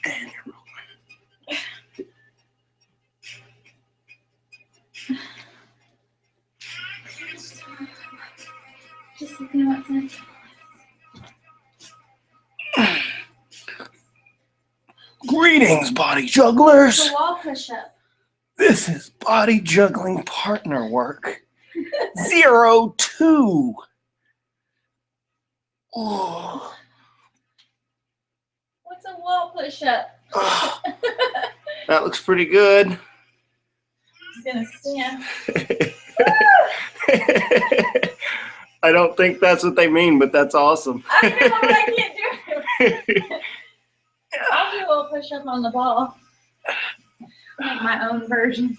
And you're Just looking at what's next. Greetings, body jugglers. It's a wall push-up. This is Body Juggling Partner Work 02. Oh. What's a wall push-up? Oh, that looks pretty good. He's gonna stand. I don't think that's what they mean, but that's awesome. I know, but I can't do it. I'll do a little push-up on the ball. Make my own version.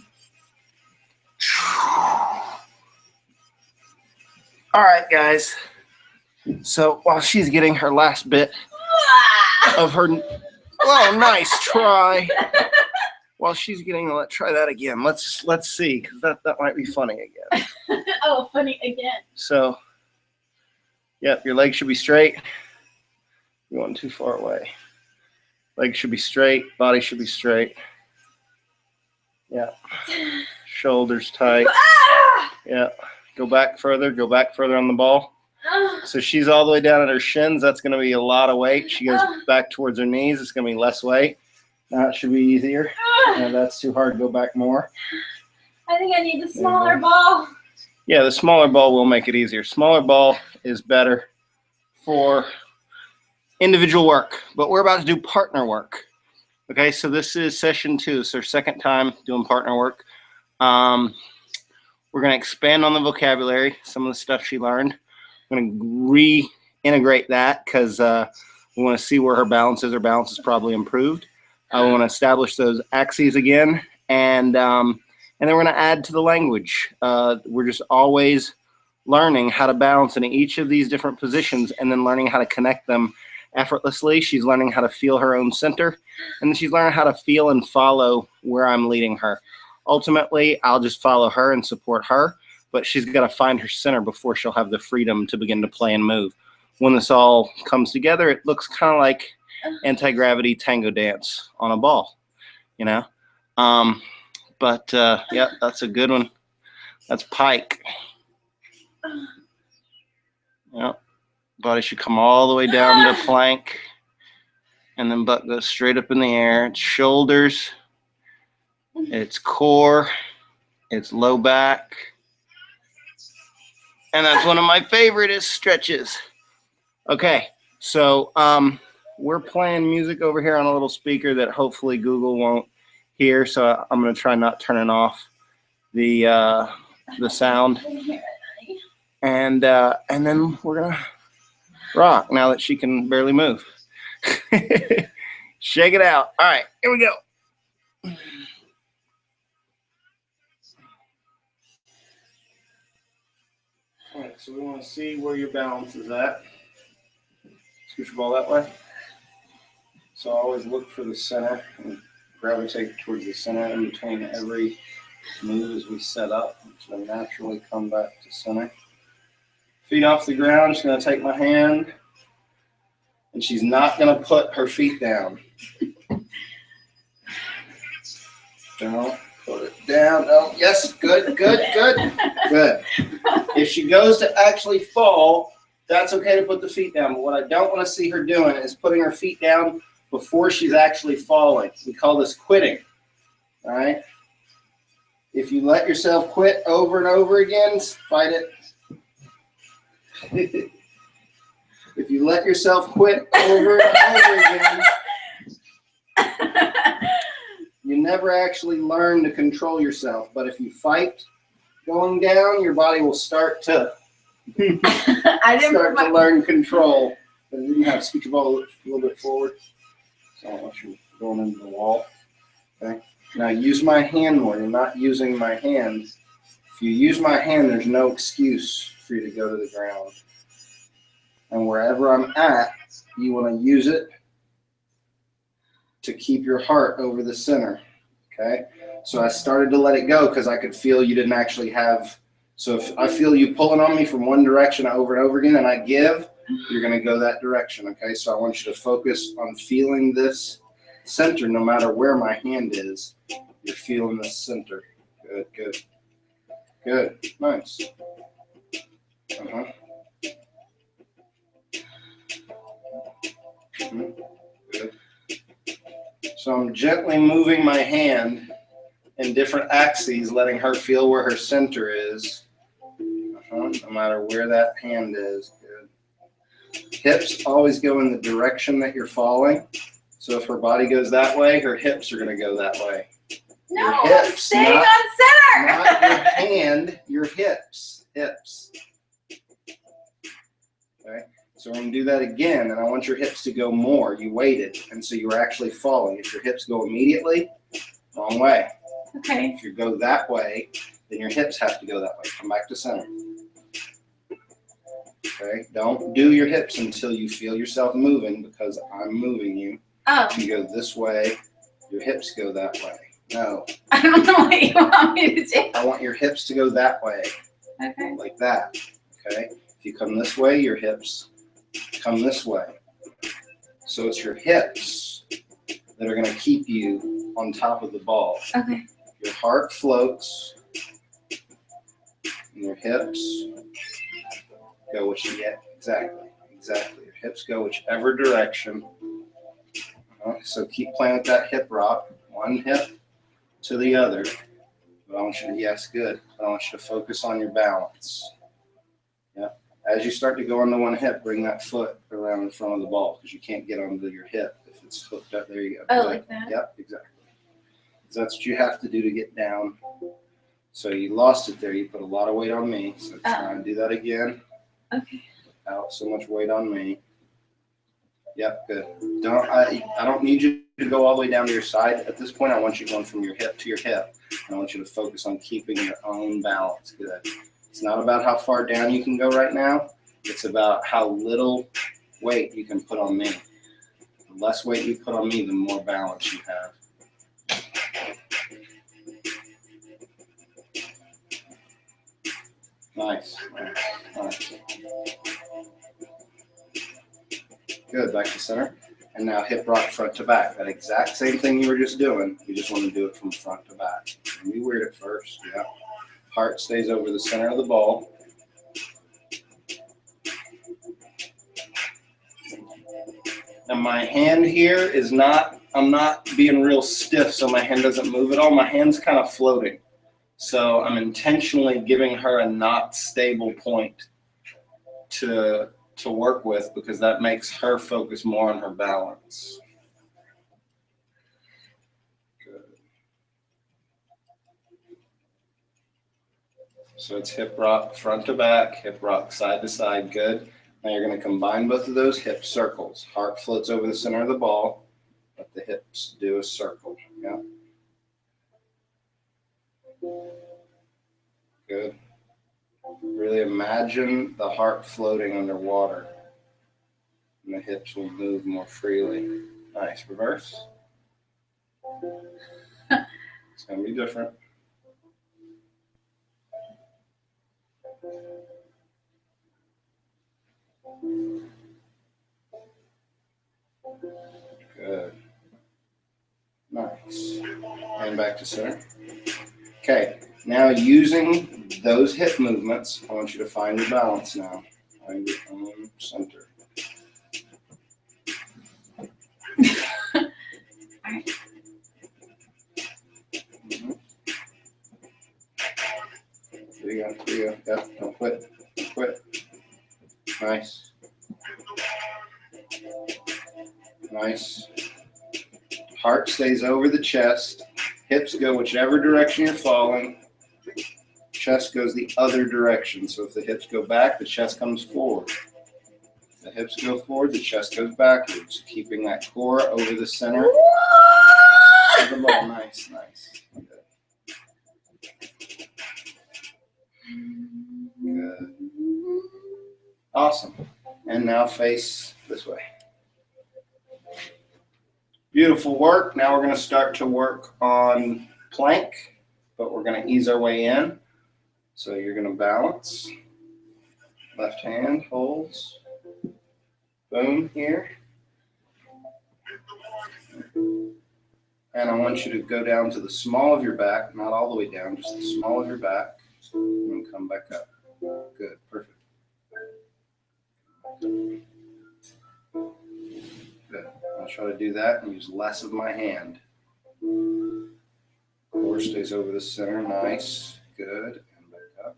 All right, guys. So while she's getting her last bit of her, oh, nice try. While she's getting, let's try that again. Let's see, because that might be funny again. Oh, funny again. So, yep, your legs should be straight. You're going too far away. Legs should be straight. Body should be straight. Yeah. Shoulders tight. Yeah. Go back further. Go back further on the ball. So she's all the way down at her shins. That's going to be a lot of weight. She goes back towards her knees. It's going to be less weight. Now it should be easier. No, that's too hard. Go back more. I think I need the smaller ball. Yeah, the smaller ball will make it easier. Smaller ball is better for individual work, but we're about to do partner work. Okay, so this is session 2. It's our second time doing partner work. We're going to expand on the vocabulary, some of the stuff she learned. I'm going to reintegrate that because we want to see where her balance is. Her balance is probably improved. I want to establish those axes again, and then we're going to add to the language. We're just always learning how to balance in each of these different positions and then learning how to connect them effortlessly. She's learning how to feel her own center, and then she's learning how to feel and follow where I'm leading her. Ultimately, I'll just follow her and support her, but she's got to find her center before she'll have the freedom to begin to play and move. When this all comes together, it looks kind of like anti-gravity tango dance on a ball, you know? Yeah, that's a good one. That's pike. Yep. Body should come all the way down to plank, and then butt goes straight up in the air. It's shoulders, it's core, it's low back, and that's one of my favorite is stretches. Okay, so we're playing music over here on a little speaker that hopefully Google won't hear, so I'm going to try not turning off the sound, and then we're gonna rock now that she can barely move. Shake it out. All right, here we go. All right, so we want to see where your balance is at. Scoot your ball that way. So always look for the center and gravitate towards the center in between every move as we set up. It's going to naturally come back to center. Feet off the ground. She's going to take my hand, and she's not going to put her feet down. Don't put it down. Oh, yes, good, good, good, good. If she goes to actually fall, that's okay to put the feet down. But what I don't want to see her doing is putting her feet down before she's actually falling. We call this quitting. All right? If you let yourself quit over and over again, fight it. If you let yourself quit over and over again, you never actually learn to control yourself. But if you fight going down, your body will start to learn control. And you have to scoot your ball a little bit forward. So I don't want you going into the wall. Okay. Now use my hand more. You're not using my hand. If you use my hand, there's no excuse for you to go to the ground. And wherever I'm at, you want to use it to keep your heart over the center. Okay. So I started to let it go because I could feel you didn't actually have. So if I feel you pulling on me from one direction over and over again and I give, you're going to go that direction. Okay. So I want you to focus on feeling this center no matter where my hand is. You're feeling the center. Good, good. Good. Nice. Uh-huh. Good. So I'm gently moving my hand in different axes, letting her feel where her center is. No matter where that hand is. Good. Hips always go in the direction that you're falling. So if her body goes that way, her hips are going to go that way. No, Your I'm hips, staying not, on center. not your hand, your hips. Hips. Okay. So we're going to do that again, and I want your hips to go more. You waited, and so you were actually falling. If your hips go immediately, wrong way. Okay. If you go that way, then your hips have to go that way. Come back to center. Okay. Don't do your hips until you feel yourself moving, because I'm moving you. Oh. If you go this way, your hips go that way. No. I don't know what you want me to do. I want your hips to go that way. Okay. Like that. Okay. If you come this way, your hips come this way. So it's your hips that are going to keep you on top of the ball. Okay. Your heart floats, and your hips go which you get. Exactly. Your hips go whichever direction. So keep playing with that hip rock. One hip to the other. But I want you to, yes, good. I want you to focus on your balance. Yeah. As you start to go onto one hip, bring that foot around in front of the ball, because you can't get onto your hip if it's hooked up. There you go. Oh, Good. like that? Yep, exactly. Because that's what you have to do to get down. So you lost it there. You put a lot of weight on me. So try and do that again. Okay. Out so much weight on me. Yep, good. I don't need you to go all the way down to your side. At this point, I want you going from your hip to your hip. And I want you to focus on keeping your own balance. Good. It's not about how far down you can go right now. It's about how little weight you can put on me. The less weight you put on me, the more balance you have. Nice. Good, back to center. And now hip rock front to back. That exact same thing you were just doing. You just want to do it from front to back. It's gonna be weird at first, yeah. Heart stays over the center of the ball. And my hand here is not, I'm not being real stiff so my hand doesn't move at all. My hand's kind of floating. So I'm intentionally giving her a not stable point to work with, because that makes her focus more on her balance. Good. So it's hip rock front to back, hip rock side to side. Good. Now you're going to combine both of those hip circles. Heart floats over the center of the ball. Let the hips do a circle. Yeah. Good. Really imagine the heart floating underwater, and the hips will move more freely. Nice. Reverse. It's going to be different. Good. Nice. And back to center. Okay. Now using those hip movements, I want you to find your balance now. Find your own center. There you go. Yep, don't quit. Don't quit. Nice. Nice. Heart stays over the chest. Hips go whichever direction you're falling. Chest goes the other direction. So if the hips go back, the chest comes forward. If the hips go forward, the chest goes backwards. Keeping that core over the center of the ball. Nice. Good. Awesome. And now face this way. Beautiful work. Now we're going to start to work on plank, but we're going to ease our way in. So you're going to balance. Left hand holds. Boom here. And I want you to go down to the small of your back, not all the way down, just the small of your back, and come back up. Good, perfect. Good. I'll try to do that and use less of my hand. Core stays over the center, nice, good, and back up.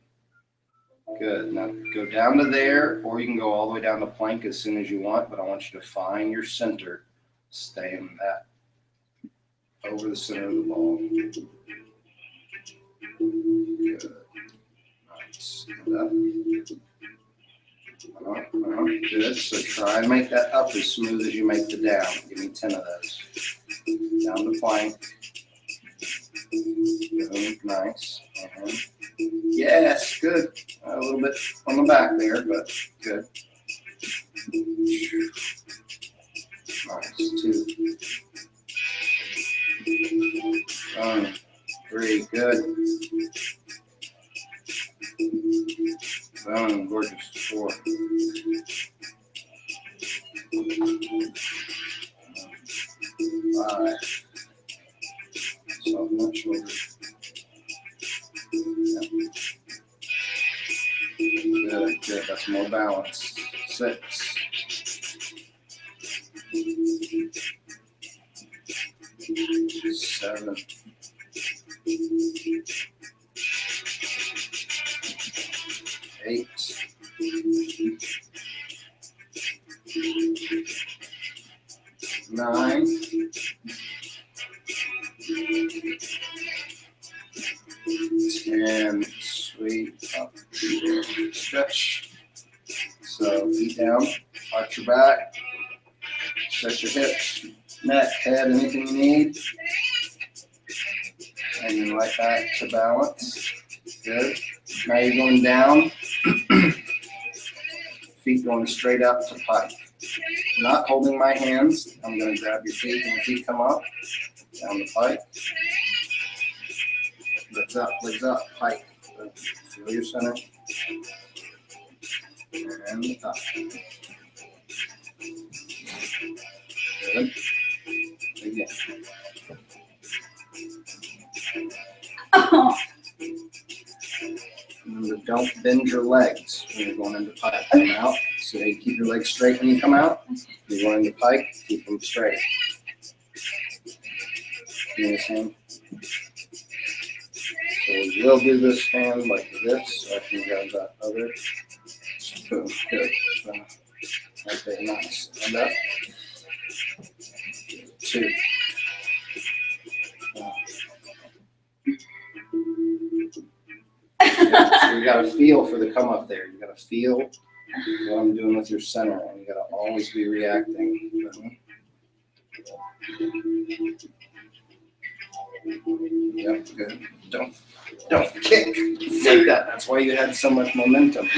Good. Now go down to there, or you can go all the way down to plank as soon as you want, but I want you to find your center. Stay in that, over the center of the ball. Good. Nice. And up. Good. So try and make that up as smooth as you make the down. Give me 10 of those. Down the plank. Good. Nice. And yes, good. A little bit on the back there, but good. Nice. 2. 3. Good. Gorgeous. 4. 5. Soften that shoulder. Good, good. That's more balance. 6. 7. 8. 9. 10. Sweet. Up. Stretch. So feet down, arch your back, stretch your hips, neck, head, anything you need. And then right back to balance. Good. Now you're going down. Feet going straight up to pike. Not holding my hands. I'm going to grab your feet and your feet come up. Down the pike. Legs up, pike. Feel your center. And the top. Good. Again. Oh. Remember, don't bend your legs when you're going into pike. Come out. So you keep your legs straight when you come out. You're going into pike, keep them straight. Give me this hand. So we will do this hand like this. So I can grab that other. Boom. Good. Okay, nice. And up. 2. So you got to feel for the come up there. You got to feel what I'm doing with your center, and you got to always be reacting. Yep, good. Don't kick like that. That's why you had so much momentum.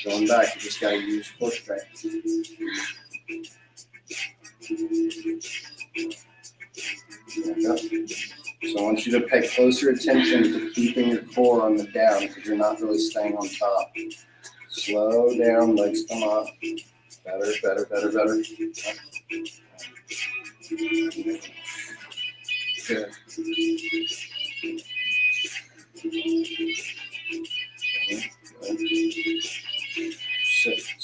Going back, you just got to use core strength. So I want you to pay closer attention to keeping your core on the down because you're not really staying on top. Slow down, legs come up. Better, better, better, better. Good. Good. 6.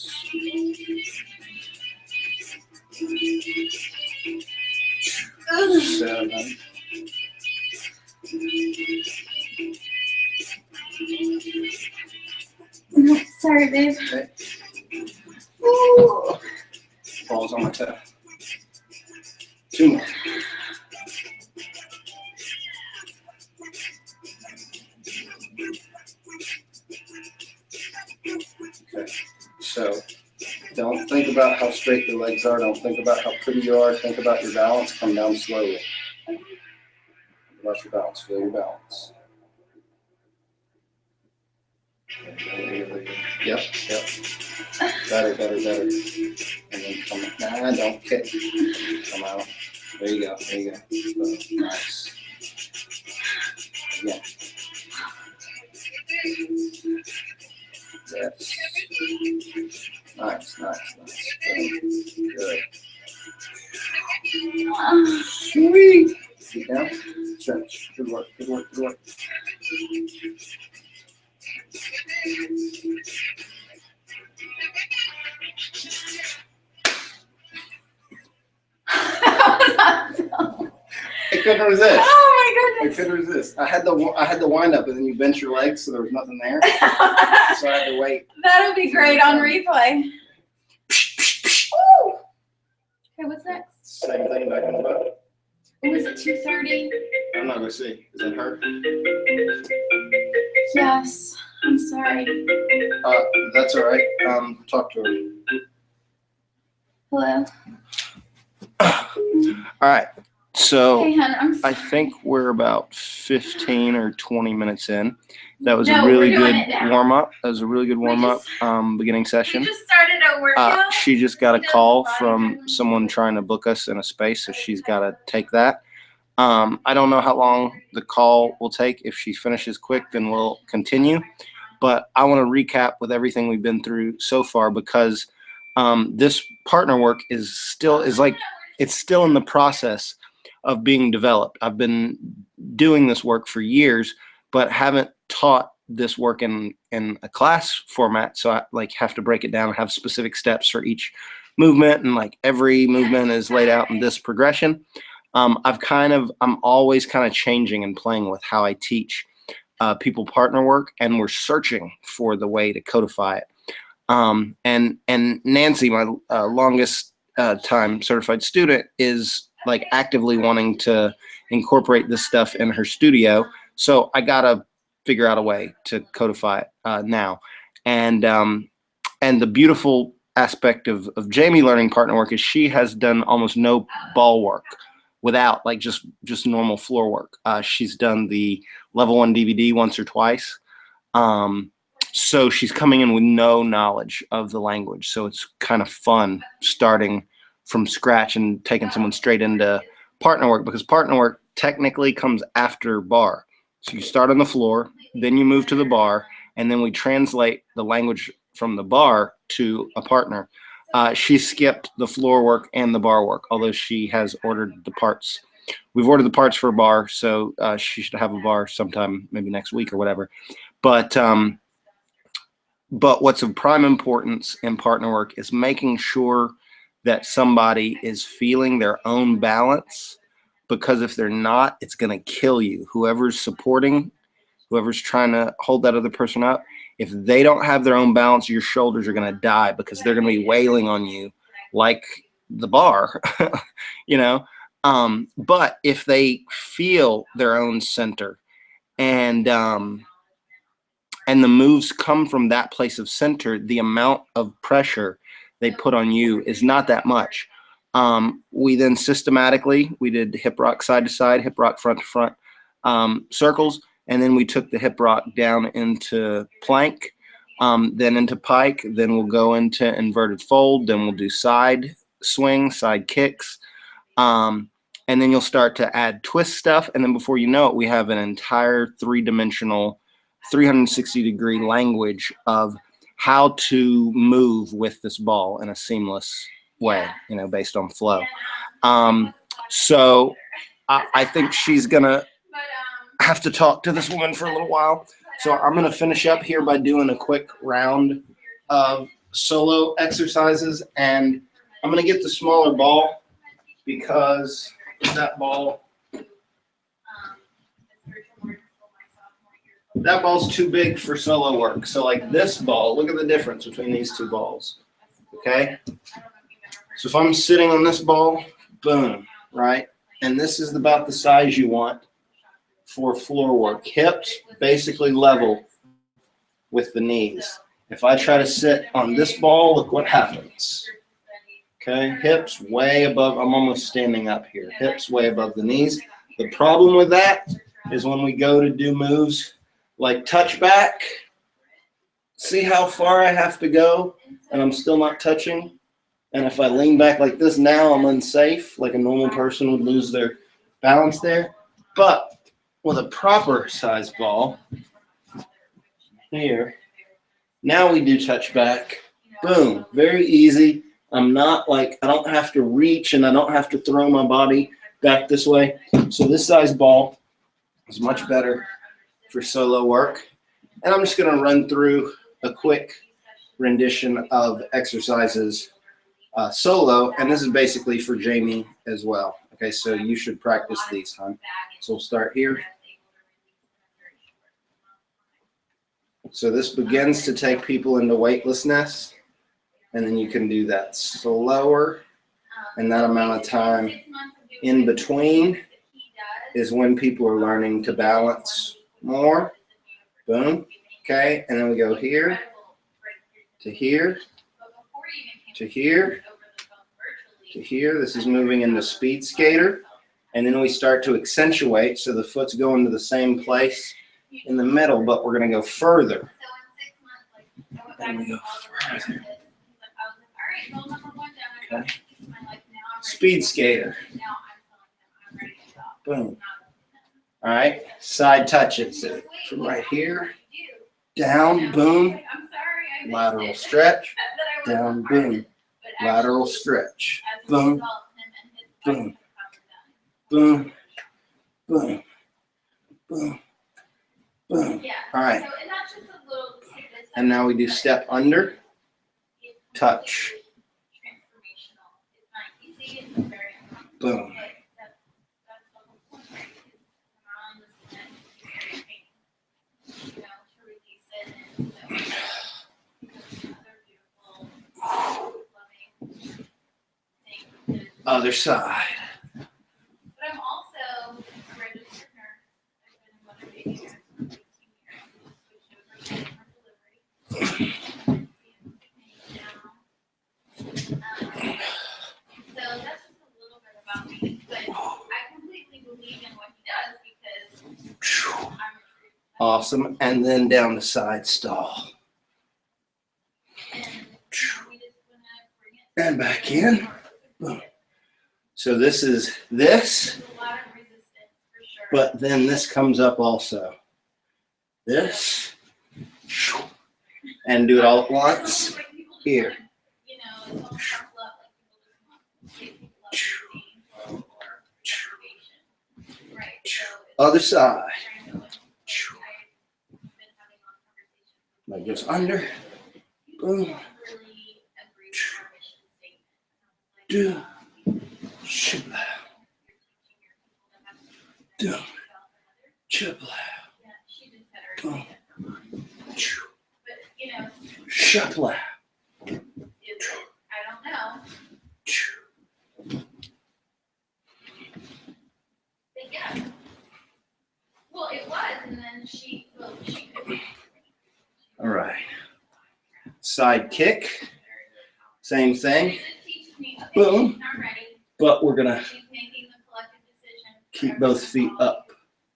7. Sorry, babe. Okay. Ooh. Balls on my toe. 2 more. Okay. So don't think about how straight your legs are. Don't think about how pretty you are. Think about your balance. Come down slowly. Watch your balance. Feel your balance. Yep. Better. And then come out. Nah, don't kick. Come out. There you go. Nice. Again. Yes. Nice. Good. Sweet. Keep feet down. Stretch. Good work. Good work. Good work. I couldn't resist. Oh my I goodness. couldn't resist. I had the wind up, and then you bent your legs, so there was nothing there. So I had to wait. That'll be great on replay. Ooh. Okay, what's next? Same thing back in the butt. Oh, is it 2:30? I'm not gonna see. Does that hurt? Yes. I'm sorry. That's all right. Talk to her. Hello. All right. So Hey, hon, I think we're about 15 or 20 minutes in. That was No, a really we're doing good it now. warm up. That was a really good warm up beginning We session. just started a workout. She just got a call from someone trying to book us in a space, so she's got to take that. I don't know how long the call will take. If she finishes quick, then we'll continue. But I want to recap with everything we've been through so far, because this partner work is still in the process of being developed. I've been doing this work for years, but haven't taught this work in a class format. So I have to break it down and have specific steps for each movement, and every movement is laid out in this progression. I'm always kind of changing and playing with how I teach people partner work, and we're searching for the way to codify it. And Nancy, my longest time certified student, is actively wanting to incorporate this stuff in her studio. So I gotta figure out a way to codify it now. And the beautiful aspect of Jamie learning partner work is she has done almost no ball work without just normal floor work. She's done the level 1 DVD once or twice. So she's coming in with no knowledge of the language. So it's kind of fun starting from scratch and taking someone straight into partner work, because partner work technically comes after bar. So you start on the floor, then you move to the bar, and then we translate the language from the bar to a partner. She skipped the floor work and the bar work, although she has ordered the parts. We've ordered the parts for a bar, so she should have a bar sometime, maybe next week or whatever. But what's of prime importance in partner work is making sure that somebody is feeling their own balance, because if they're not, it's going to kill you. Whoever's supporting, whoever's trying to hold that other person up, if they don't have their own balance, your shoulders are going to die, because they're going to be wailing on you like the bar, But if they feel their own center, and the moves come from that place of center, the amount of pressure they put on you is not that much. We then systematically, we did hip rock side to side, hip rock front to front circles, and then we took the hip rock down into plank, then into pike, then we'll go into inverted fold, then we'll do side swing, side kicks, and then you'll start to add twist stuff, and then before you know it, we have an entire three-dimensional 360-degree language of how to move with this ball in a seamless way, based on flow. So I think she's gonna have to talk to this woman for a little while. So I'm gonna finish up here by doing a quick round of solo exercises, and I'm gonna get the smaller ball because that ball's too big for solo work. So this ball, look at the difference between these two balls, okay? So if I'm sitting on this ball, boom, right? And this is about the size you want for floor work. Hips basically level with the knees. If I try to sit on this ball, look what happens. Okay, hips way above, I'm almost standing up here. Hips way above the knees. The problem with that is when we go to do moves like touch back, see how far I have to go and I'm still not touching? And if I lean back like this, now I'm unsafe, like a normal person would lose their balance there. But with a proper size ball, here, now we do touch back. Boom, very easy. I'm not I don't have to reach, and I don't have to throw my body back this way. So this size ball is much better for solo work. And I'm just going to run through a quick rendition of exercises solo, and this is basically for Jamie as well. Okay, so you should practice these, hon. So we'll start here. So this begins to take people into weightlessness, and then you can do that slower, and that amount of time in between is when people are learning to balance more. Boom. Okay, and then we go here to here to here to here. This is moving into speed skater, and then we start to accentuate, so the foot's going to the same place in the middle, but we're going to go further. And we go further. Okay. Speed skater. Boom. All right. Side touches from right here. Down, boom. Lateral stretch. Down, boom. Lateral stretch. Boom. Boom. Boom. Boom. Boom. Boom. All right. And now we do step under, touch. Boom. Other side. But I'm also a registered nurse. I've been a mother baby nurse for 18 years. Switched over to delivery. So that's just a little bit about me. But I completely believe in what he does because I'm a Awesome. And then down the side stall. and we just want to bring it. And back in. Boom. So this is this, There's a lot of resistance for sure. but then this comes up also. This. And do it all at once. Here. You know, it's almost tough love, like people just want to take people up to painful or motivation. Right. So it's Other side. trying to, like, I've been having long conversations with Like goes under. you Boom. don't really agree with our mission statement. Do. Like, Chip. you're teaching your people to have to Do. respect yourself and others. Chip. Yeah, she did better Boom. say it for mine. But, you know, Shutla. is it, I don't know. But yeah. Well, it was, and then she couldn't. All right. Side kick. Same thing. She just teaches me, okay, Boom. I'm ready. But we're going to She's making the collective decision. keep both feet up.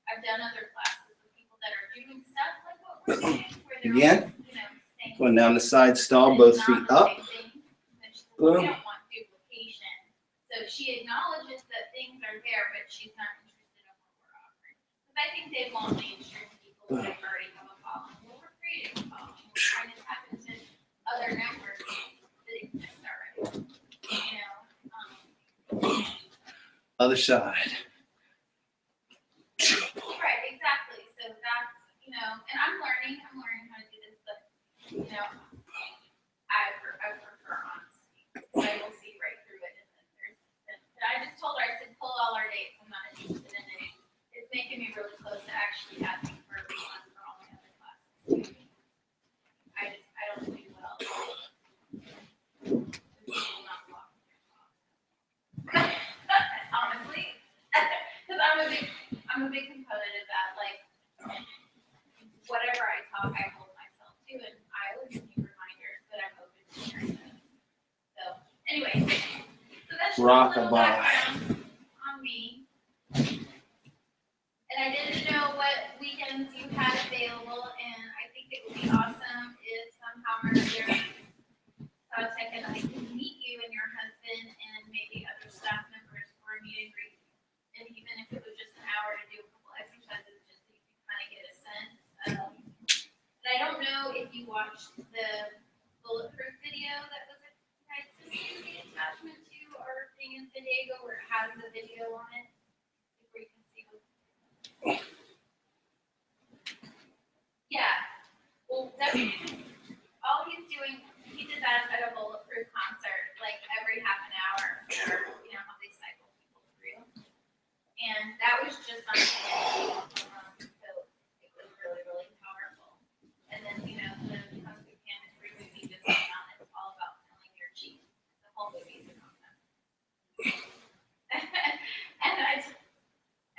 I've done other classes with people that are doing stuff like what we're doing, where they're, Again. you know, saying Going down the side stall, both feet up. We Boom. don't want duplication. So she acknowledges that things are there, but she's not interested in what we're offering. Because I think they want mainstream people that already have a following. Well, we're creating a following. We're trying to tap into other networks that exist already. You know, Other side. right, exactly. So that's, you know, and I'm learning how to do this, but, you know, I prefer honesty. I will see right through it. And I just told her, I said, pull all our dates. I'm not interested in it. It's making me really close to actually asking for a refund for all my other classes. I don't do well. People not walking their talk. Honestly, because I'm a big component of that. Like, whatever I talk, I hold myself to, and I always need reminders that I'm open to hearing those. So, anyway, so that's just a little background on me. And I didn't know what weekends you had available, and I think it would be awesome if somehow or another Sawtech and I could meet you and your husband and maybe other staff members for a meet and greet. And even if it was just an hour to do a couple exercises, just so you can kind of get a sense of. And I don't know if you watched the bulletproof video that was attached to the attachment to our thing in San Diego, where it has the video on it. Yeah. Well, all he's doing, he did that at a Bulletproof concert, like every half an hour, or you know how they cycle people through. And that was just on so it was really, really powerful. And then, you know, the Kung Fu Panda 3 movie just came out, and it's all about filling your cheek. The whole movie is about that.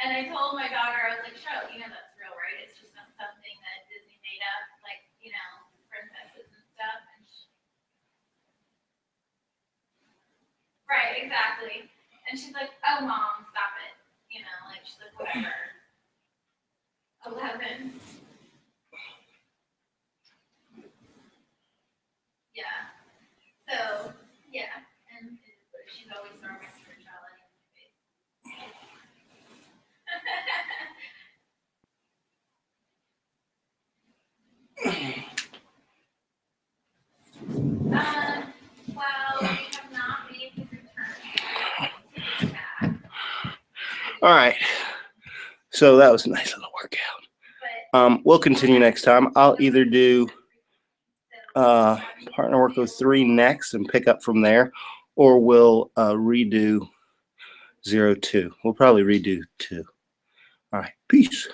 and I told my daughter, I was like, Charlotte, you know that's real, right? It's just not something that Disney made up, like, you know, princesses and stuff. And right, exactly. And she's like, oh, Mom, stop it. You know, like, she's like, whatever. 11. Yeah. So, yeah. And she's always throwing my spirituality in my face. Well, we have not made his return. All right. So that was a nice little workout. We'll continue next time. I'll either do partner work 03 next and pick up from there, or we'll redo 02. We'll probably redo 2. All right. Peace.